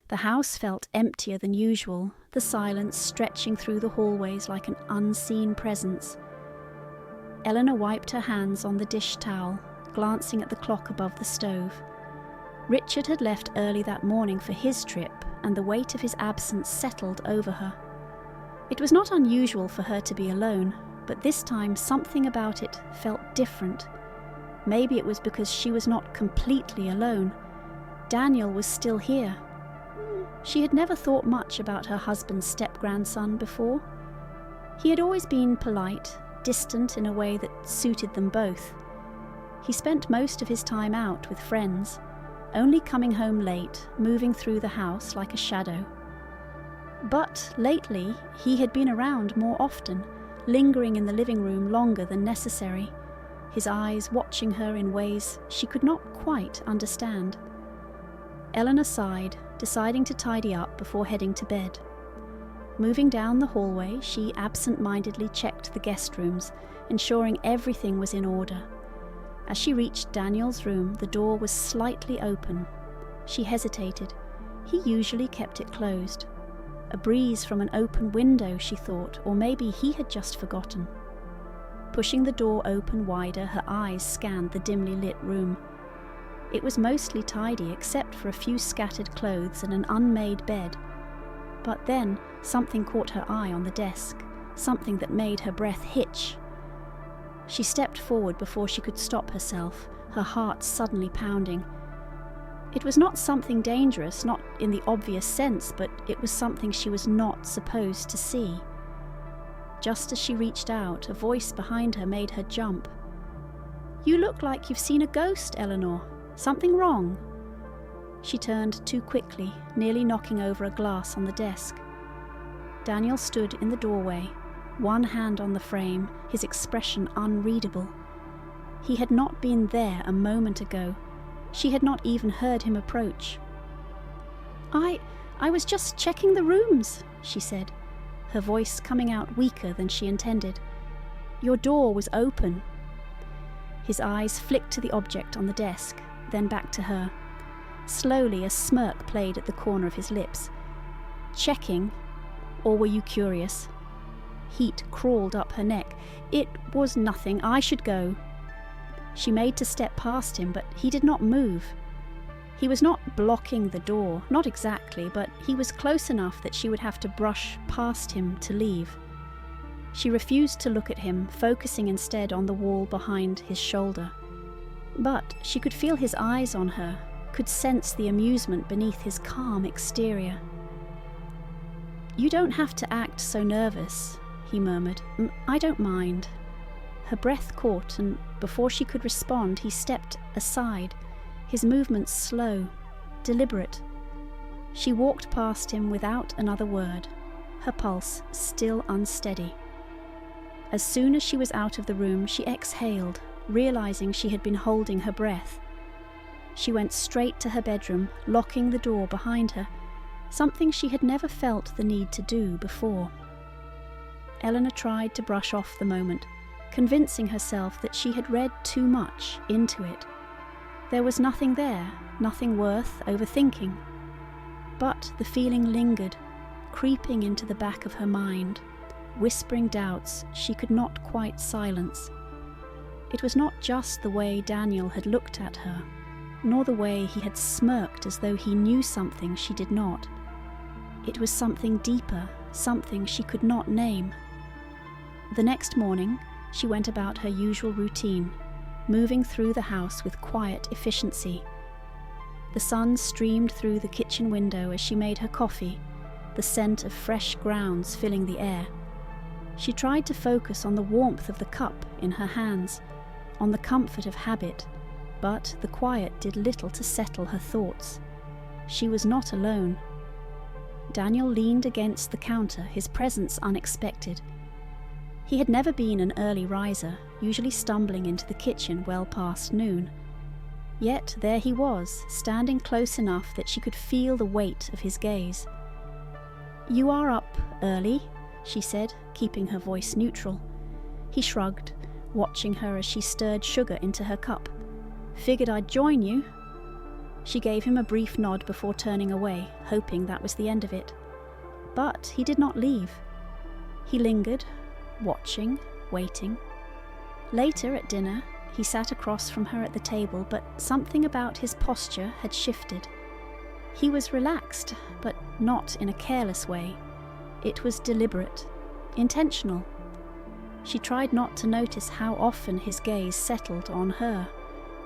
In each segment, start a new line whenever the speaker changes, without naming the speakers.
The house felt emptier than usual, the silence stretching through the hallways like an unseen presence. Eleanor wiped her hands on the dish towel, glancing at the clock above the stove. Richard had left early that morning for his trip, and the weight of his absence settled over her. It was not unusual for her to be alone, but this time something about it felt different. Maybe it was because she was not completely alone. Daniel was still here. She had never thought much about her husband's step-grandson before. He had always been polite, distant in a way that suited them both. He spent most of his time out with friends, only coming home late, moving through the house like a shadow. But lately, he had been around more often, lingering in the living room longer than necessary, his eyes watching her in ways she could not quite understand. Eleanor sighed, deciding to tidy up before heading to bed. Moving down the hallway, she absent-mindedly checked the guest rooms, ensuring everything was in order. As she reached Daniel's room, the door was slightly open. She hesitated. He usually kept it closed. A breeze from an open window, she thought, or maybe he had just forgotten. Pushing the door open wider, her eyes scanned the dimly lit room. It was mostly tidy except for a few scattered clothes and an unmade bed. But then something caught her eye on the desk, something that made her breath hitch. She stepped forward before she could stop herself, her heart suddenly pounding. It was not something dangerous, not in the obvious sense, but it was something she was not supposed to see. Just as she reached out, a voice behind her made her jump. "You look like you've seen a ghost, Eleanor. Something wrong?" She turned too quickly, nearly knocking over a glass on the desk. Daniel stood in the doorway, one hand on the frame, his expression unreadable. He had not been there a moment ago. She had not even heard him approach. I was just checking the rooms," she said, her voice coming out weaker than she intended. "Your door was open." His eyes flicked to the object on the desk, then back to her. Slowly, a smirk played at the corner of his lips. "Checking? Or were you curious?" Heat crawled up her neck. "It was nothing. I should go." She made to step past him, but he did not move. He was not blocking the door, not exactly, but he was close enough that she would have to brush past him to leave. She refused to look at him, focusing instead on the wall behind his shoulder. But she could feel his eyes on her, could sense the amusement beneath his calm exterior. "You don't have to act so nervous," he murmured. "I don't mind." Her breath caught, and before she could respond, he stepped aside, his movements slow, deliberate. She walked past him without another word, her pulse still unsteady. As soon as she was out of the room, she exhaled, realizing she had been holding her breath. She went straight to her bedroom, locking the door behind her, something she had never felt the need to do before. Eleanor tried to brush off the moment, convincing herself that she had read too much into it. There was nothing there, nothing worth overthinking. But the feeling lingered, creeping into the back of her mind, whispering doubts she could not quite silence. It was not just the way Daniel had looked at her, nor the way he had smirked as though he knew something she did not. It was something deeper, something she could not name. The next morning, she went about her usual routine, moving through the house with quiet efficiency. The sun streamed through the kitchen window as she made her coffee, the scent of fresh grounds filling the air. She tried to focus on the warmth of the cup in her hands, on the comfort of habit, but the quiet did little to settle her thoughts. She was not alone. Daniel leaned against the counter, his presence unexpected. He had never been an early riser, usually stumbling into the kitchen well past noon. Yet there he was, standing close enough that she could feel the weight of his gaze. "You are up early," she said, keeping her voice neutral. He shrugged, watching her as she stirred sugar into her cup. "Figured I'd join you." She gave him a brief nod before turning away, hoping that was the end of it. But he did not leave. He lingered, watching, waiting. Later at dinner, he sat across from her at the table, but something about his posture had shifted. He was relaxed, but not in a careless way. It was deliberate, intentional. She tried not to notice how often his gaze settled on her,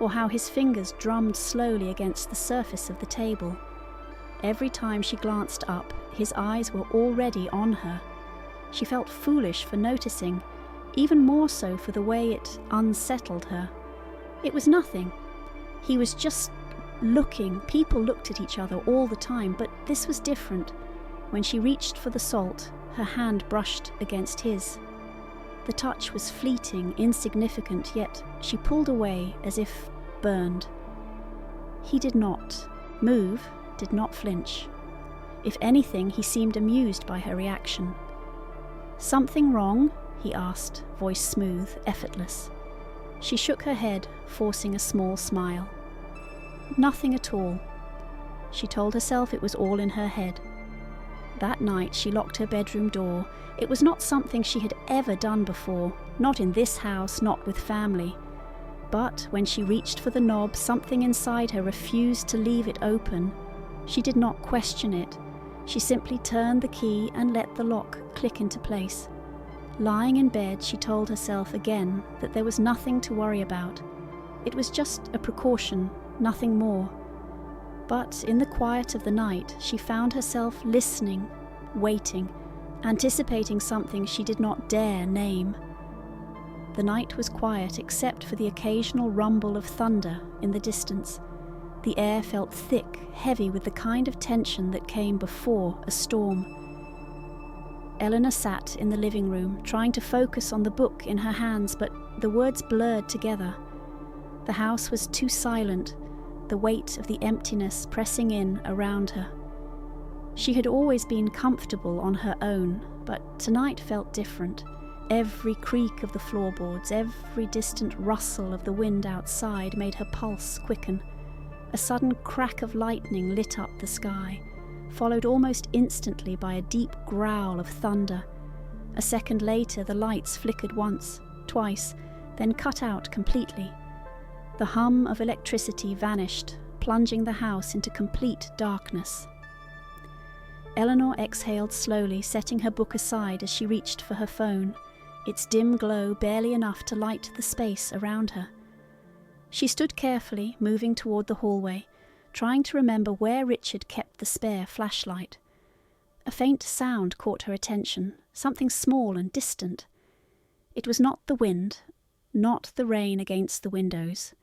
or how his fingers drummed slowly against the surface of the table. Every time she glanced up, his eyes were already on her. She felt foolish for noticing, even more so for the way it unsettled her. It was nothing. He was just looking. People looked at each other all the time, but this was different. When she reached for the salt, her hand brushed against his. The touch was fleeting, insignificant, yet she pulled away as if burned. He did not move, did not flinch. If anything, he seemed amused by her reaction. "Something wrong?" he asked, voice smooth, effortless. She shook her head, forcing a small smile. Nothing at all. She told herself it was all in her head. That night she locked her bedroom door. It was not something she had ever done before, not in this house, not with family. But when she reached for the knob, something inside her refused to leave it open. She did not question it. She simply turned the key and let the lock click into place. Lying in bed, she told herself again that there was nothing to worry about. It was just a precaution, nothing more. But in the quiet of the night, she found herself listening, waiting, anticipating something she did not dare name. The night was quiet except for the occasional rumble of thunder in the distance. The air felt thick, heavy with the kind of tension that came before a storm. Eleanor sat in the living room, trying to focus on the book in her hands, but the words blurred together. The house was too silent, the weight of the emptiness pressing in around her. She had always been comfortable on her own, but tonight felt different. Every creak of the floorboards, every distant rustle of the wind outside made her pulse quicken. A sudden crack of lightning lit up the sky, followed almost instantly by a deep growl of thunder. A second later, the lights flickered once, twice, then cut out completely. The hum of electricity vanished, plunging the house into complete darkness. Eleanor exhaled slowly, setting her book aside as she reached for her phone, its dim glow barely enough to light the space around her. She stood carefully, moving toward the hallway, trying to remember where Richard kept the spare flashlight. A faint sound caught her attention, something small and distant. It was not the wind, not the rain against the windows.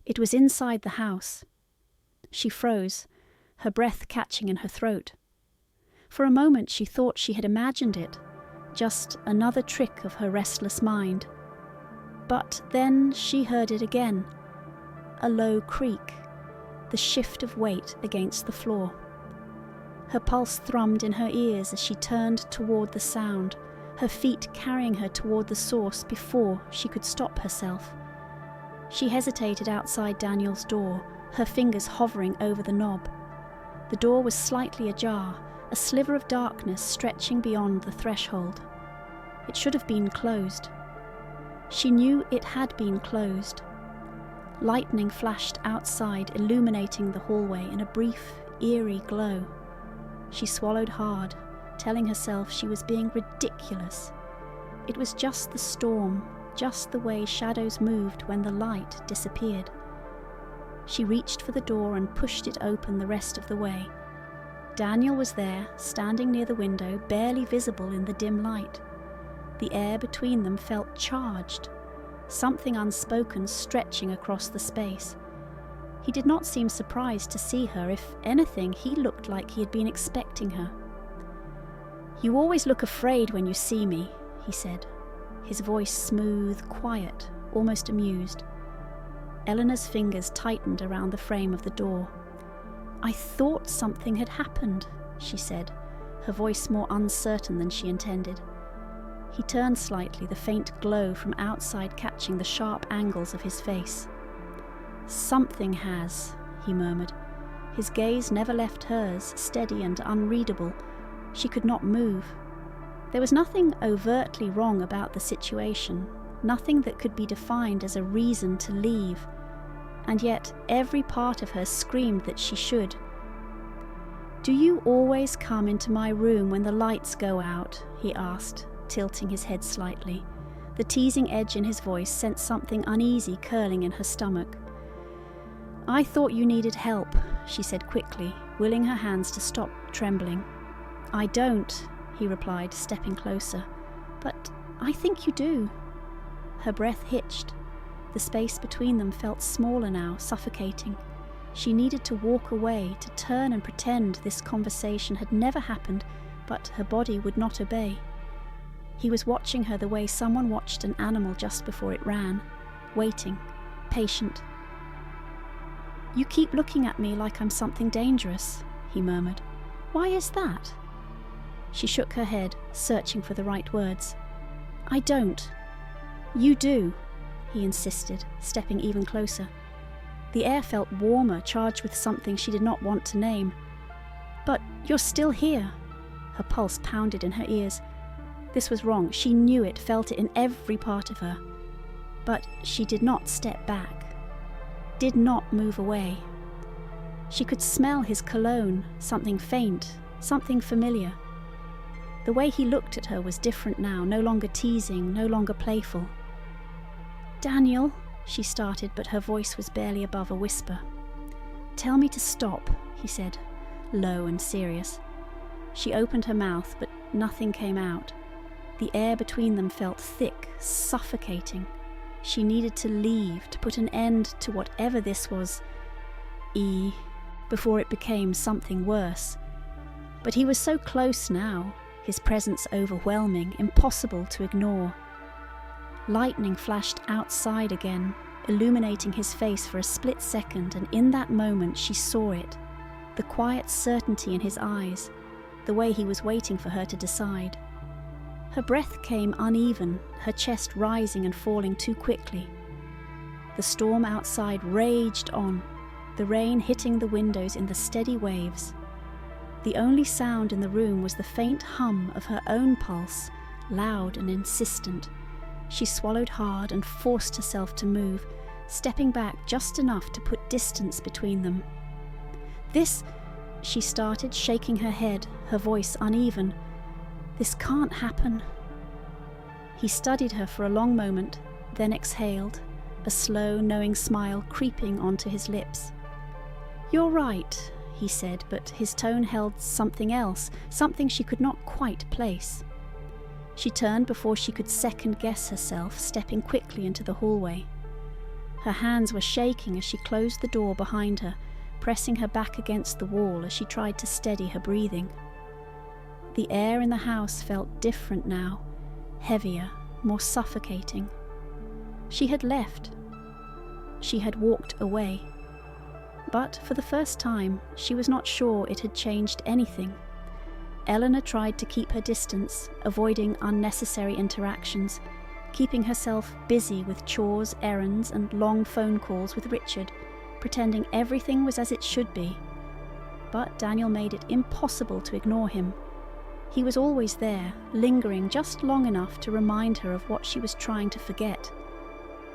It was inside the house. She froze, her breath catching in her throat. For a moment she thought she had imagined it, just another trick of her restless mind. But then she heard it again, a low creak, the shift of weight against the floor. Her pulse thrummed in her ears as she turned toward the sound, her feet carrying her toward the source before she could stop herself. She hesitated outside Daniel's door, her fingers hovering over the knob. The door was slightly ajar, a sliver of darkness stretching beyond the threshold. It should have been closed. She knew it had been closed. Lightning flashed outside, illuminating the hallway in a brief, eerie glow. She swallowed hard, telling herself she was being ridiculous. It was just the storm, just the way shadows moved when the light disappeared. She reached for the door and pushed it open the rest of the way. Daniel was there, standing near the window, barely visible in the dim light. The air between them felt charged, something unspoken stretching across the space. He did not seem surprised to see her. If anything, he looked like he had been expecting her. "You always look afraid when you see me," he said, his voice smooth, quiet, almost amused. Eleanor's fingers tightened around the frame of the door. "I thought something had happened," she said, her voice more uncertain than she intended. He turned slightly, the faint glow from outside catching the sharp angles of his face. "Something has," he murmured, His gaze never left hers, steady and unreadable. She could not move. There was nothing overtly wrong about the situation, nothing that could be defined as a reason to leave, and yet every part of her screamed that she should. "Do you always come into my room when the lights go out?" he asked, tilting his head slightly. The teasing edge in his voice sent something uneasy curling in her stomach. "I thought you needed help," she said quickly, willing her hands to stop trembling. "I don't," he replied, stepping closer. "But I think you do." Her breath hitched. The space between them felt smaller now, suffocating. She needed to walk away, to turn and pretend this conversation had never happened, but her body would not obey. He was watching her the way someone watched an animal just before it ran, waiting, patient. "You keep looking at me like I'm something dangerous," he murmured. "Why is that?" She shook her head, searching for the right words. "I don't." "You do," he insisted, stepping even closer. The air felt warmer, charged with something she did not want to name. "But you're still here." Her pulse pounded in her ears. This was wrong. She knew it, felt it in every part of her. But she did not step back, did not move away. She could smell his cologne, something faint, something familiar. The way he looked at her was different now, no longer teasing, no longer playful. "Daniel," she started, but her voice was barely above a whisper. "Tell me to stop," he said, low and serious. She opened her mouth, but nothing came out. The air between them felt thick, suffocating. She needed to leave, to put an end to whatever this was, before it became something worse. But he was so close now, his presence overwhelming, impossible to ignore. Lightning flashed outside again, illuminating his face for a split second, and in that moment she saw it, the quiet certainty in his eyes, the way he was waiting for her to decide. Her breath came uneven, her chest rising and falling too quickly. The storm outside raged on, the rain hitting the windows in the steady waves. The only sound in the room was the faint hum of her own pulse, loud and insistent. She swallowed hard and forced herself to move, stepping back just enough to put distance between them. "This," she started, shaking her head, her voice uneven. "This can't happen." He studied her for a long moment, then exhaled, a slow, knowing smile creeping onto his lips. "You're right," he said, but his tone held something else, something she could not quite place. She turned before she could second-guess herself, stepping quickly into the hallway. Her hands were shaking as she closed the door behind her, pressing her back against the wall as she tried to steady her breathing. The air in the house felt different now, heavier, more suffocating. She had left. She had walked away. But for the first time, she was not sure it had changed anything. Eleanor tried to keep her distance, avoiding unnecessary interactions, keeping herself busy with chores, errands, and long phone calls with Richard, pretending everything was as it should be. But Daniel made it impossible to ignore him. He was always there, lingering just long enough to remind her of what she was trying to forget.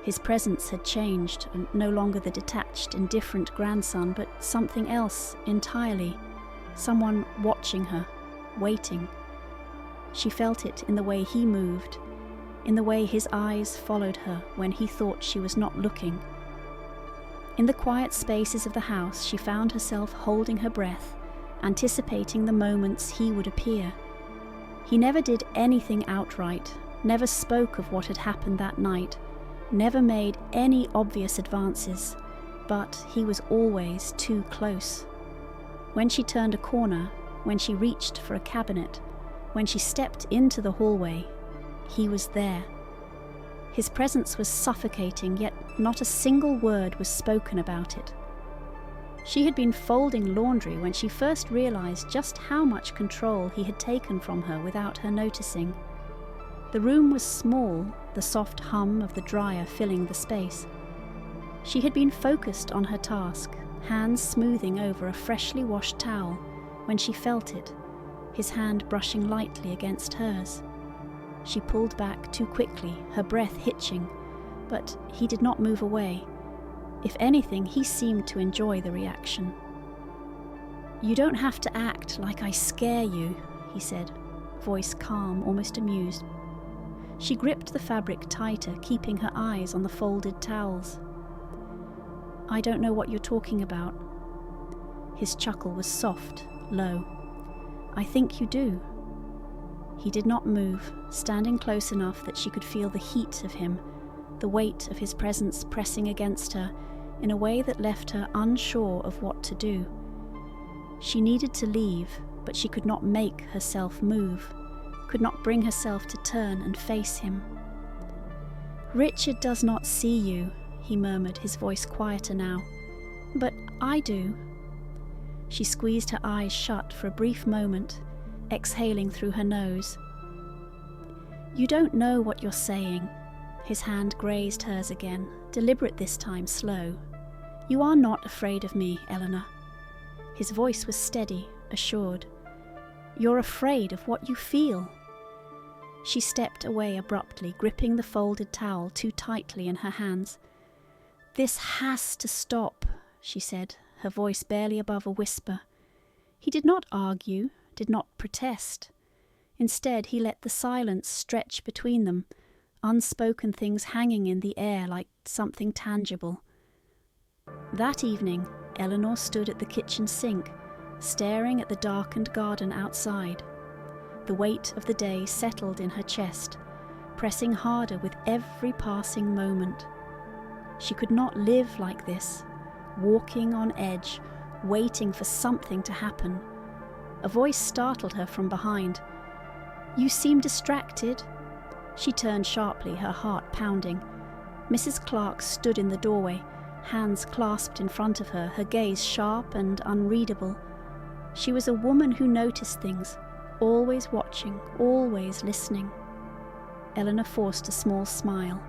His presence had changed, and no longer the detached, indifferent grandson, but something else entirely, someone watching her, waiting. She felt it in the way he moved, in the way his eyes followed her when he thought she was not looking. In the quiet spaces of the house, she found herself holding her breath, anticipating the moments he would appear. He never did anything outright, never spoke of what had happened that night, never made any obvious advances, but he was always too close. When she turned a corner, when she reached for a cabinet, when she stepped into the hallway, he was there. His presence was suffocating, yet not a single word was spoken about it. She had been folding laundry when she first realized just how much control he had taken from her without her noticing. The room was small, the soft hum of the dryer filling the space. She had been focused on her task, hands smoothing over a freshly washed towel when she felt it, his hand brushing lightly against hers. She pulled back too quickly, her breath hitching, but he did not move away. If anything, he seemed to enjoy the reaction. "You don't have to act like I scare you," he said, voice calm, almost amused. She gripped the fabric tighter, keeping her eyes on the folded towels. "I don't know what you're talking about." His chuckle was soft, low. "I think you do." He did not move, standing close enough that she could feel the heat of him, the weight of his presence pressing against her in a way that left her unsure of what to do. She needed to leave, but she could not make herself move, could not bring herself to turn and face him. "Richard does not see you," he murmured, his voice quieter now. "But I do." She squeezed her eyes shut for a brief moment, exhaling through her nose. "You don't know what you're saying." His hand grazed hers again, deliberate this time, slow. "You are not afraid of me, Eleanor." His voice was steady, assured. "You're afraid of what you feel." She stepped away abruptly, gripping the folded towel too tightly in her hands. "This has to stop," she said, her voice barely above a whisper. He did not argue, did not protest. Instead, he let the silence stretch between them, unspoken things hanging in the air like something tangible. That evening, Eleanor stood at the kitchen sink, staring at the darkened garden outside. The weight of the day settled in her chest, pressing harder with every passing moment. She could not live like this, walking on edge, waiting for something to happen. A voice startled her from behind. "You seem distracted." She turned sharply, her heart pounding. Mrs. Clark stood in the doorway, hands clasped in front of her, her gaze sharp and unreadable. She was a woman who noticed things, always watching, always listening. Eleanor forced a small smile.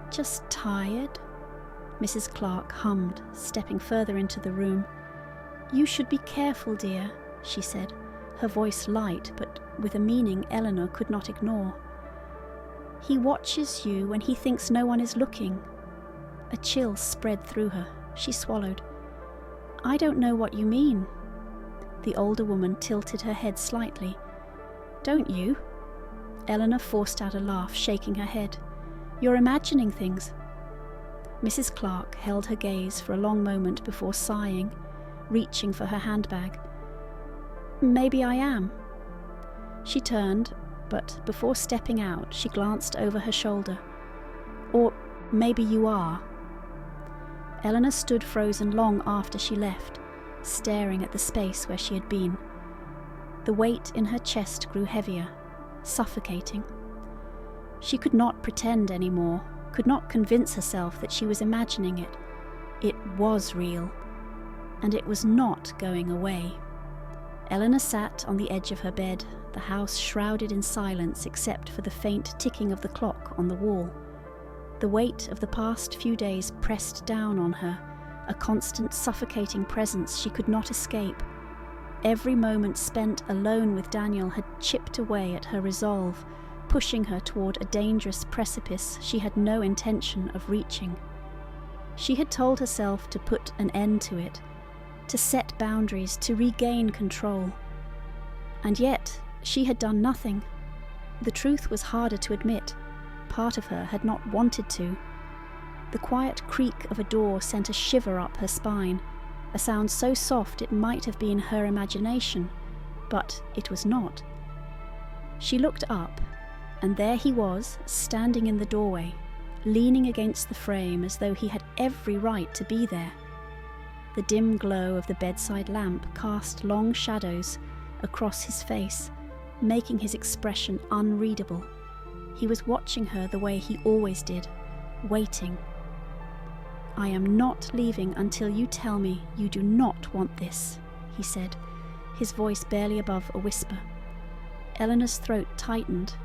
"Just tired?" Mrs. Clark hummed, stepping further into the room. "You should be careful, dear," she said, her voice light but with a meaning Eleanor could not ignore. "He watches you when he thinks no one is looking." A chill spread through her. She swallowed. "I don't know what you mean." The older woman tilted her head slightly. "Don't you?" Eleanor forced out a laugh, shaking her head. "You're imagining things." Mrs. Clark held her gaze for a long moment before sighing, reaching for her handbag. "Maybe I am." She turned, but before stepping out, she glanced over her shoulder. "Or maybe you are." Eleanor stood frozen long after she left, staring at the space where she had been. The weight in her chest grew heavier, suffocating. She could not pretend anymore, could not convince herself that she was imagining it. It was real, and it was not going away. Eleanor sat on the edge of her bed, the house shrouded in silence except for the faint ticking of the clock on the wall. The weight of the past few days pressed down on her, a constant suffocating presence she could not escape. Every moment spent alone with Daniel had chipped away at her resolve, pushing her toward a dangerous precipice she had no intention of reaching. She had told herself to put an end to it, to set boundaries, to regain control. And yet, she had done nothing. The truth was harder to admit. Part of her had not wanted to. The quiet creak of a door sent a shiver up her spine, a sound so soft it might have been her imagination, but it was not. She looked up, and there he was, standing in the doorway, leaning against the frame as though he had every right to be there. The dim glow of the bedside lamp cast long shadows across his face, making his expression unreadable. He was watching her the way he always did, waiting. "I am not leaving until you tell me you do not want this," he said, his voice barely above a whisper. Eleanor's throat tightened,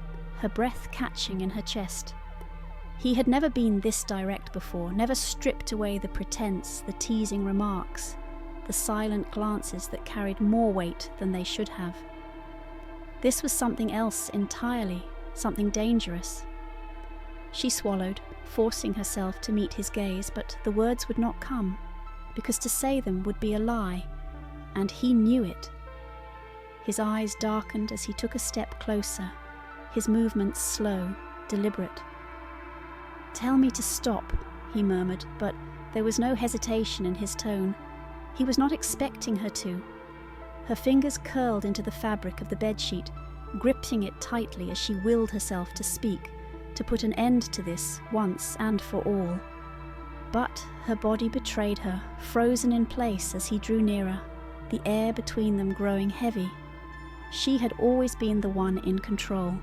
her breath catching in her chest. He had never been this direct before, never stripped away the pretense, the teasing remarks. the silent glances that carried more weight than they should have. This was something else entirely, something dangerous. She swallowed, forcing herself to meet his gaze, but the words would not come, because to say them would be a lie, and he knew it. His eyes darkened as he took a step closer, his movements slow, deliberate. "Tell me to stop," he murmured, but there was no hesitation in his tone. He was not expecting her to. Her fingers curled into the fabric of the bedsheet, gripping it tightly as she willed herself to speak, to put an end to this once and for all. But her body betrayed her, frozen in place as he drew nearer, the air between them growing heavy. She had always been the one in control,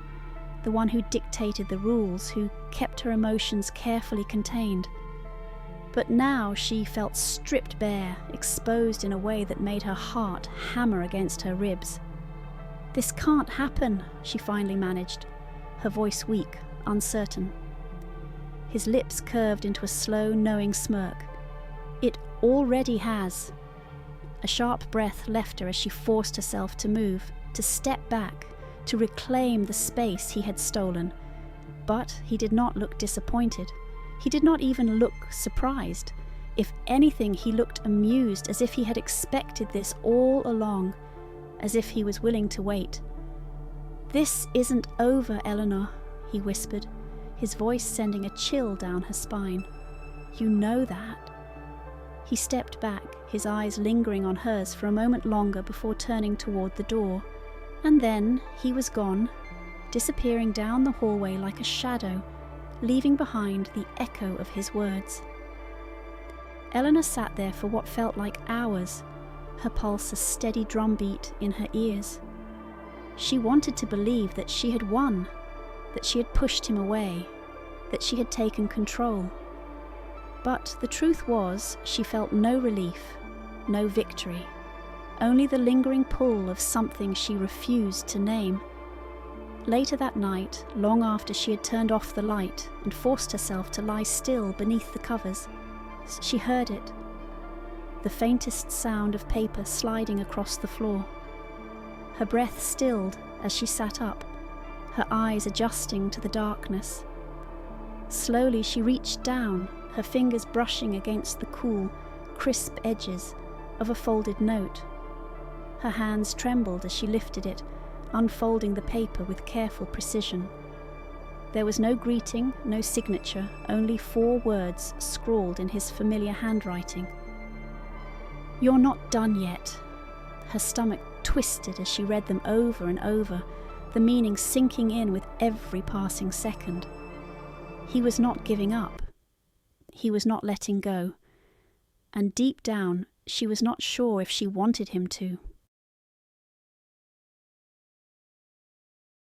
the one who dictated the rules, who kept her emotions carefully contained. But now she felt stripped bare, exposed in a way that made her heart hammer against her ribs. "This can't happen," she finally managed, her voice weak, uncertain. His lips curved into a slow, knowing smirk. "It already has." A sharp breath left her as she forced herself to move, to step back, to reclaim the space he had stolen. But he did not look disappointed. He did not even look surprised. If anything, he looked amused, as if he had expected this all along, as if he was willing to wait. "This isn't over, Eleanor," he whispered, his voice sending a chill down her spine. "You know that." He stepped back, his eyes lingering on hers for a moment longer before turning toward the door. And then he was gone, disappearing down the hallway like a shadow, leaving behind the echo of his words. Eleanor sat there for what felt like hours, her pulse a steady drumbeat in her ears. She wanted to believe that she had won, that she had pushed him away, that she had taken control. But the truth was, she felt no relief, no victory, only the lingering pull of something she refused to name. Later that night, long after she had turned off the light and forced herself to lie still beneath the covers, she heard it, the faintest sound of paper sliding across the floor. Her breath stilled as she sat up, her eyes adjusting to the darkness. Slowly she reached down, her fingers brushing against the cool, crisp edges of a folded note. Her hands trembled as she lifted it, unfolding the paper with careful precision. There was no greeting, no signature, only 4 words scrawled in his familiar handwriting. "You're not done yet." Her stomach twisted as she read them over and over, the meaning sinking in with every passing second. He was not giving up. He was not letting go. And deep down, she was not sure if she wanted him to.